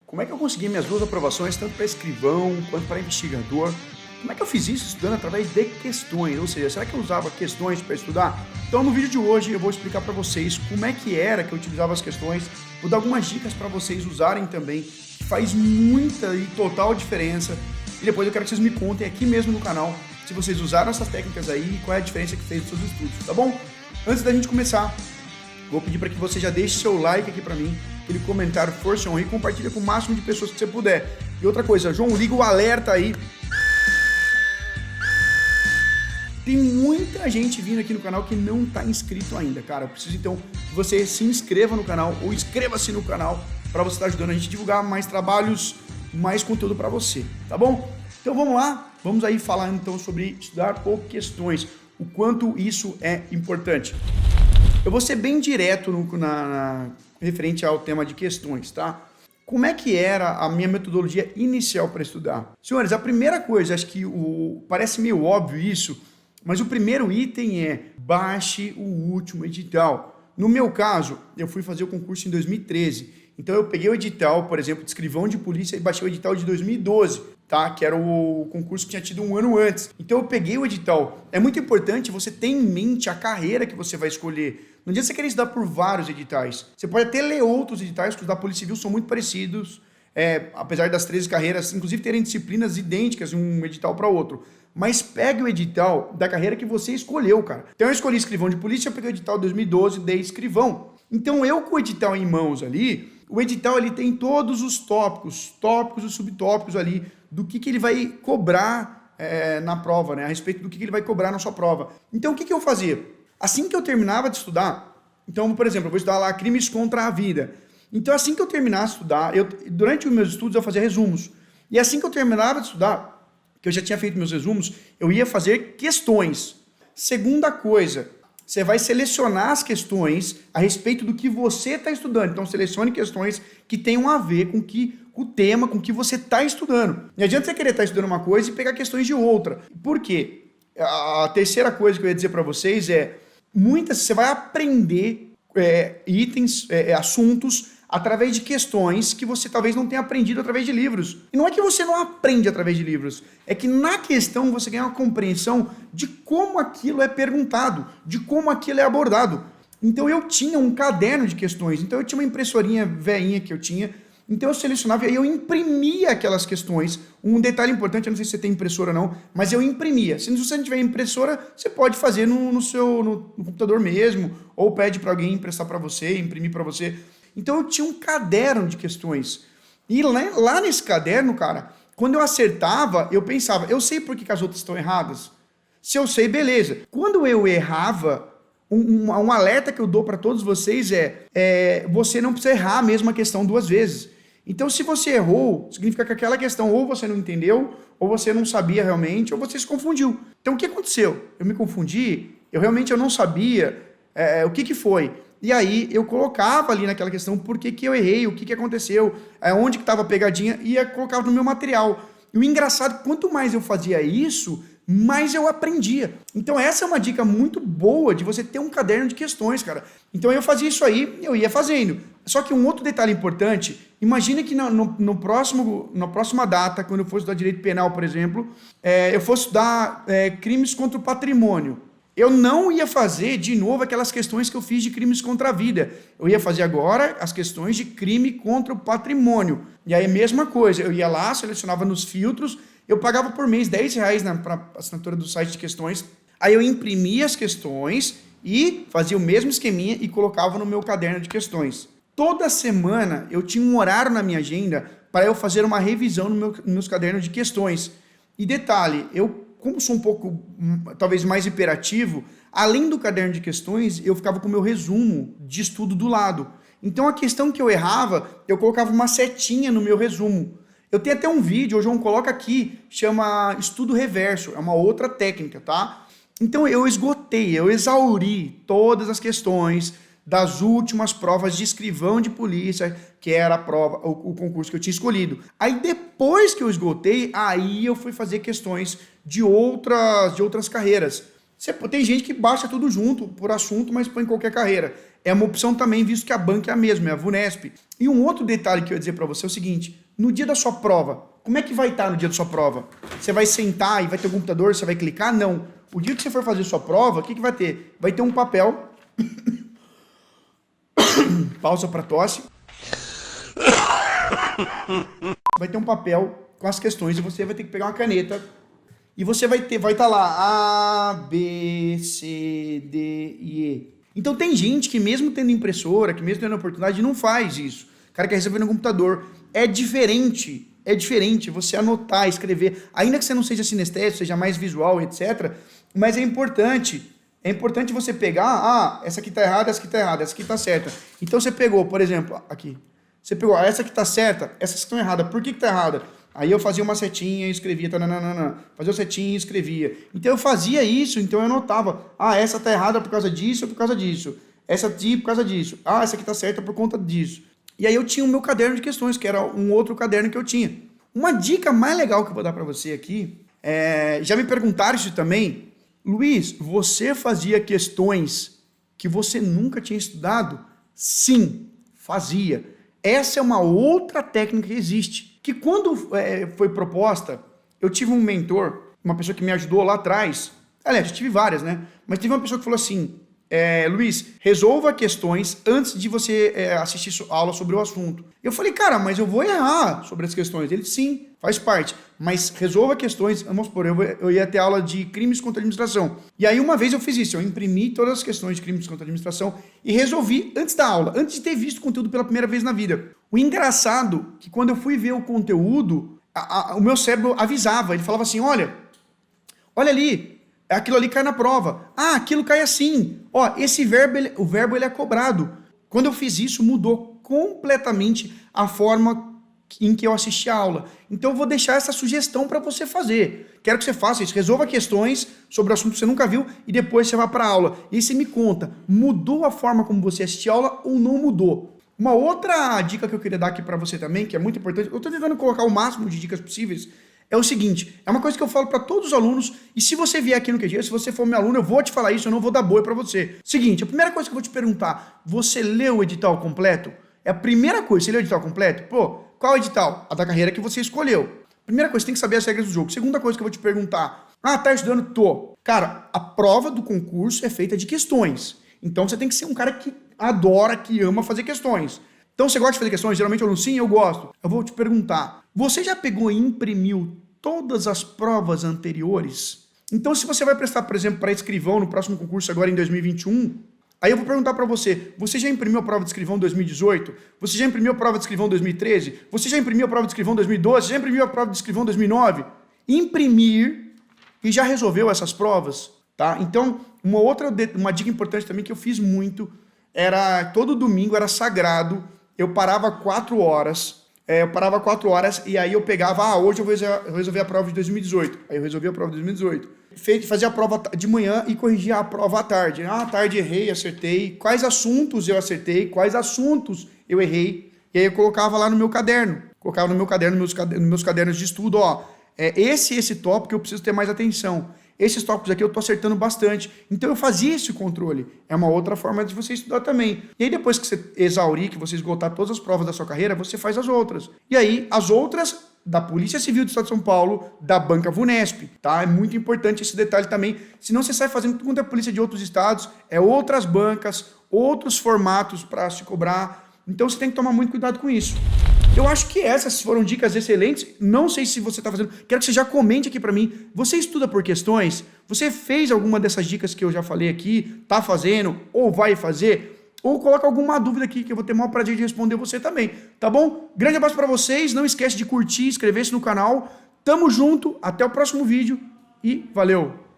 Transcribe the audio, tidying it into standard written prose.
Como é que eu consegui minhas duas aprovações, tanto para escrivão quanto para investigador? Como é que eu fiz isso estudando através de questões? Ou seja, será que eu usava questões para estudar? Então, no vídeo de hoje, eu vou explicar para vocês como é que era que eu utilizava as questões. Vou dar algumas dicas para vocês usarem também, que faz muita e total diferença. E depois eu quero que vocês me contem aqui mesmo no canal se vocês usaram essas técnicas aí e qual é a diferença que fez nos seus estudos, tá bom? Antes da gente começar, vou pedir para que você já deixe seu like aqui para mim, aquele comentário, força, honra, e compartilha com o máximo de pessoas que você puder. E outra coisa, João, liga o alerta aí. Tem muita gente vindo aqui no canal que não está inscrito ainda, cara. Eu preciso então que você se inscreva no canal ou inscreva-se no canal para você estar ajudando a gente a divulgar mais trabalhos, mais conteúdo para você, tá bom? Então vamos lá, vamos aí falar então sobre estudar por questões, o quanto isso é importante. Eu vou ser bem direto referente ao tema de questões, tá? Como é que era a minha metodologia inicial para estudar? Senhores, a primeira coisa, acho que parece meio óbvio isso, mas o primeiro item é baixe o último edital. No meu caso, eu fui fazer o concurso em 2013, então eu peguei o edital, por exemplo, de escrivão de polícia e baixei o edital de 2012, tá? Que era o concurso que tinha tido um ano antes. Então eu peguei o edital. É muito importante você ter em mente a carreira que você vai escolher. Não adianta você querer estudar por vários editais. Você pode até ler outros editais, que os da Polícia Civil são muito parecidos, apesar das 13 carreiras, inclusive terem disciplinas idênticas de um edital para outro. Mas pegue o edital da carreira que você escolheu, cara. Então eu escolhi escrivão de polícia, eu peguei o edital de 2012, dei escrivão. Então eu com o edital em mãos ali, o edital ele tem todos os tópicos e subtópicos ali, do que ele vai cobrar na prova, né? A respeito do que ele vai cobrar na sua prova. Então o que eu fazia? Assim que eu terminava de estudar, então, por exemplo, eu vou estudar lá crimes contra a vida. Então, assim que eu terminasse de estudar, durante os meus estudos eu fazia resumos. E assim que eu terminava de estudar, que eu já tinha feito meus resumos, eu ia fazer questões. Segunda coisa, você vai selecionar as questões a respeito do que você está estudando. Então, selecione questões que tenham a ver com o tema, com o que você está estudando. Não adianta você querer estar estudando uma coisa e pegar questões de outra. Por quê? A terceira coisa que eu ia dizer para vocês é você vai aprender assuntos através de questões que você talvez não tenha aprendido através de livros. E não é que você não aprende através de livros, é que na questão você ganha uma compreensão de como aquilo é perguntado, de como aquilo é abordado. Então eu tinha um caderno de questões, então eu tinha uma impressorinha velhinha que eu tinha, então eu selecionava e eu imprimia aquelas questões. Um detalhe importante, eu não sei se você tem impressora ou não, mas eu imprimia. Se você não tiver impressora, você pode fazer no computador mesmo, ou pede para alguém emprestar para você, imprimir para você. Então eu tinha um caderno de questões. E lá nesse caderno, cara, quando eu acertava, eu pensava, eu sei por que as outras estão erradas. Se eu sei, beleza. Quando eu errava, um alerta que eu dou para todos vocês você não precisa errar a mesma questão duas vezes. Então, se você errou, significa que aquela questão ou você não entendeu, ou você não sabia realmente, ou você se confundiu. Então, o que aconteceu? Eu me confundi, eu não sabia o que foi. E aí, eu colocava ali naquela questão por que eu errei, o que aconteceu, onde que estava a pegadinha, e eu colocava no meu material. E o engraçado, quanto mais eu fazia isso, mais eu aprendia. Então essa é uma dica muito boa de você ter um caderno de questões, cara. Então eu fazia isso aí, eu ia fazendo. Só que um outro detalhe importante, imagine que na próxima data, quando eu fosse estudar direito penal, por exemplo, eu fosse estudar crimes contra o patrimônio. Eu não ia fazer de novo aquelas questões que eu fiz de crimes contra a vida. Eu ia fazer agora as questões de crime contra o patrimônio. E aí a mesma coisa, eu ia lá, selecionava nos filtros, eu pagava por mês R$10 para assinatura do site de questões. Aí eu imprimia as questões e fazia o mesmo esqueminha e colocava no meu caderno de questões. Toda semana eu tinha um horário na minha agenda para eu fazer uma revisão nos meus cadernos de questões. E detalhe, como sou um pouco, talvez, mais hiperativo, além do caderno de questões, eu ficava com o meu resumo de estudo do lado. Então, a questão que eu errava, eu colocava uma setinha no meu resumo. Eu tenho até um vídeo, o João coloca aqui, chama estudo reverso, é uma outra técnica, tá? Então, eu exauri todas as questões das últimas provas de escrivão de polícia, que era o concurso que eu tinha escolhido. Aí depois que eu esgotei, aí eu fui fazer questões de outras carreiras. Tem gente que baixa tudo junto por assunto, mas põe qualquer carreira. é uma opção também, visto que a banca é a mesma, é a VUNESP. E um outro detalhe que eu ia dizer para você é o seguinte, no dia da sua prova, como é que vai estar no dia da sua prova? Você vai sentar e vai ter um computador, você vai clicar? Não. O dia que você for fazer sua prova, o que vai ter? Vai ter um papel, pausa para tosse, vai ter um papel com as questões e você vai ter que pegar uma caneta e você vai estar lá A, B, C, D e E. Então tem gente que mesmo tendo impressora, que mesmo tendo oportunidade, não faz isso. O cara quer receber no computador. É diferente você anotar, escrever, ainda que você não seja sinestésico, seja mais visual, etc. Mas é importante você pegar, essa aqui tá errada, essa aqui tá errada, essa aqui tá certa. Então você pegou, por exemplo, aqui, você pegou, essa aqui tá certa, essas estão erradas, por que tá errada? Aí eu fazia uma setinha e escrevia, fazia uma setinha e escrevia. Então eu fazia isso, então eu anotava, essa tá errada por causa disso ou por causa disso. Essa aqui por causa disso. Essa aqui tá certa por conta disso. E aí eu tinha o meu caderno de questões, que era um outro caderno que eu tinha. Uma dica mais legal que eu vou dar para você aqui, já me perguntaram isso também, Luiz, você fazia questões que você nunca tinha estudado? Sim, fazia. Essa é uma outra técnica que existe, que quando foi proposta, eu tive um mentor, uma pessoa que me ajudou lá atrás, aliás, tive várias, né? Mas teve uma pessoa que falou assim, Luiz, resolva questões antes de você assistir aula sobre o assunto. Eu falei, cara, mas eu vou errar sobre as questões. Ele, sim, faz parte. Mas resolva questões, vamos supor, eu ia ter aula de crimes contra a administração. E aí uma vez eu fiz isso, eu imprimi todas as questões de crimes contra a administração e resolvi antes da aula, antes de ter visto o conteúdo pela primeira vez na vida. O engraçado é que quando eu fui ver o conteúdo, o meu cérebro avisava, ele falava assim, olha ali, aquilo ali cai na prova. Aquilo cai assim. Esse verbo, o verbo ele é cobrado. Quando eu fiz isso, mudou completamente a forma em que eu assisti a aula. Então eu vou deixar essa sugestão para você fazer. Quero que você faça isso. Resolva questões sobre o assunto que você nunca viu e depois você vai para a aula. E aí você me conta, mudou a forma como você assistiu a aula ou não mudou? Uma outra dica que eu queria dar aqui para você também, que é muito importante, eu estou tentando colocar o máximo de dicas possíveis, é o seguinte, é uma coisa que eu falo para todos os alunos, e se você vier aqui no QG, se você for meu aluno, eu vou te falar isso, eu não vou dar boi para você. Seguinte, a primeira coisa que eu vou te perguntar, você leu o edital completo? É a primeira coisa, você leu o edital completo? Qual edital? A da carreira que você escolheu. Primeira coisa, você tem que saber as regras do jogo. Segunda coisa que eu vou te perguntar, tá estudando? Tô. Cara, a prova do concurso é feita de questões. Então você tem que ser um cara que adora, que ama fazer questões. Então você gosta de fazer questões? Geralmente eu não, sim, eu gosto. Eu vou te perguntar, você já pegou e imprimiu todas as provas anteriores? Então se você vai prestar, por exemplo, para escrivão no próximo concurso agora em 2021, aí eu vou perguntar para você, você já imprimiu a prova de escrivão 2018? Você já imprimiu a prova de escrivão 2013? Você já imprimiu a prova de escrivão 2012? Você já imprimiu a prova de escrivão 2009? Imprimir e já resolveu essas provas, tá? Então, uma dica importante também que eu fiz muito, era todo domingo era sagrado, eu parava 4 horas, e aí eu pegava, hoje eu vou resolver a prova de 2018. Aí eu resolvi a prova de 2018. Fazia a prova de manhã e corrigia a prova à tarde. À tarde errei, acertei. Quais assuntos eu acertei, quais assuntos eu errei. E aí eu colocava lá no meu caderno. Colocava no meu caderno, nos meus cadernos de estudo, esse tópico eu preciso ter mais atenção. Esses tópicos aqui eu tô acertando bastante. Então eu fazia esse controle. É uma outra forma de você estudar também. E aí depois que você exaurir, que você esgotar todas as provas da sua carreira, você faz as outras. E aí as outras da Polícia Civil do Estado de São Paulo, da Banca VUNESP, tá? É muito importante esse detalhe também. Senão você sai fazendo tudo quanto é polícia de outros estados, outras bancas, outros formatos para se cobrar. Então você tem que tomar muito cuidado com isso. Eu acho que essas foram dicas excelentes. Não sei se você está fazendo. Quero que você já comente aqui para mim. Você estuda por questões? Você fez alguma dessas dicas que eu já falei aqui? Tá fazendo? Ou vai fazer? Ou coloca alguma dúvida aqui que eu vou ter o maior prazer de responder você também. Tá bom? Grande abraço para vocês. Não esquece de curtir, inscrever-se no canal. Tamo junto. Até o próximo vídeo. E valeu!